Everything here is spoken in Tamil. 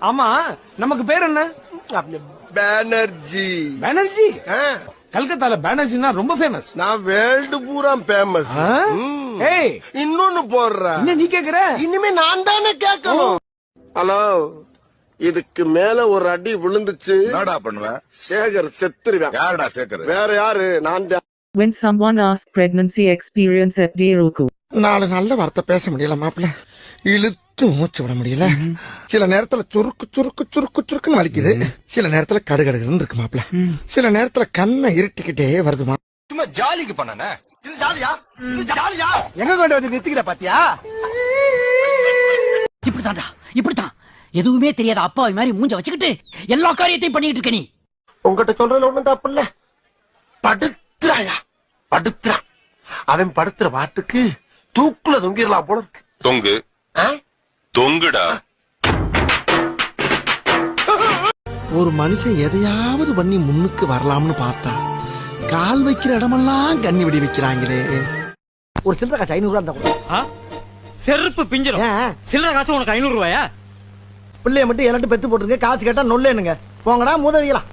ஆமா நமக்கு பேர் என்ன? பேனர்ஜி. பானர்ஜி? கல்கத்தால பானர்ஜினா ரொம்ப ஃபேமஸ். நான் வேர்ல்டு பூரா ஃபேமஸ். ஏய் இன்னொன்னு போடுற. என்ன நீ கேக்குற? இனிமே நான் தானே கேட்கணும். ஹலோ, இதுக்கு மேல ஒரு அடி விழுந்துச்சு என்னடா பண்ணுவ? சேகர் செத்துருவேன். யாருடா சேகர்? வேற யாரு? நான் தான். When someone asks pregnancy experience at Roku. நாலு நல்ல வார்த்தை பேச முடியல மாப்பிள்ள, இழுத்து மூச்சு விட முடியல. சில நேரத்துல சுருக்கு சுருக்கு சுருக்கு சுருக்குன்னு வலிக்குது, சில நேரத்துல கடுகடுன்னு இருக்கு மாப்பிள்ள, சில நேரத்துல கண்ணை இருட்டிக்கிட்டே வருதுமா. சும்மா ஜாலிக்கு பண்ணனே. இது ஜாலியா? இது ஜாலியா? எங்க கொண்டு வந்து நிறுத்திக்கிற பாத்தியா? இப்படித்தான்டா, இப்படித்தான். எதுவுமே தெரியாத அப்பாவி மாதிரி மூஞ்ச வச்சுக்கிட்டு எல்லா காரியத்தையும் பண்ணிட்டு இருக்க நீ. உங்ககிட்ட சொல்றதுல ஒண்ணும் தப்பு இல்ல. படுத்துறாயா? படுத்துறா. அவன் படுத்துற பாட்டுக்கு தூக்குல தொங்கிடலாம் போல இருக்கு. தொங்கு தொங்குடா. ஒரு மனுஷன் எதையாவது பண்ணி முன்னுக்கு வரலாம்னு பார்த்தா கால் வைக்கிற இடமெல்லாம் கண்ணி விடி வைக்கிறாங்களே. ஒரு சில்லற காசு 500 ரூபா இருந்தா கூட செருப்பு பிஞ்சிரும். சில்லற காசு உனக்கு 500 ரூபாயா? பிள்ளைய மட்டும் எல்லாத்தையும் பெத்து போட்டுருங்க, காசு கேட்டா நொல்லேனுங்க. போங்கடா மூதவியலாம்.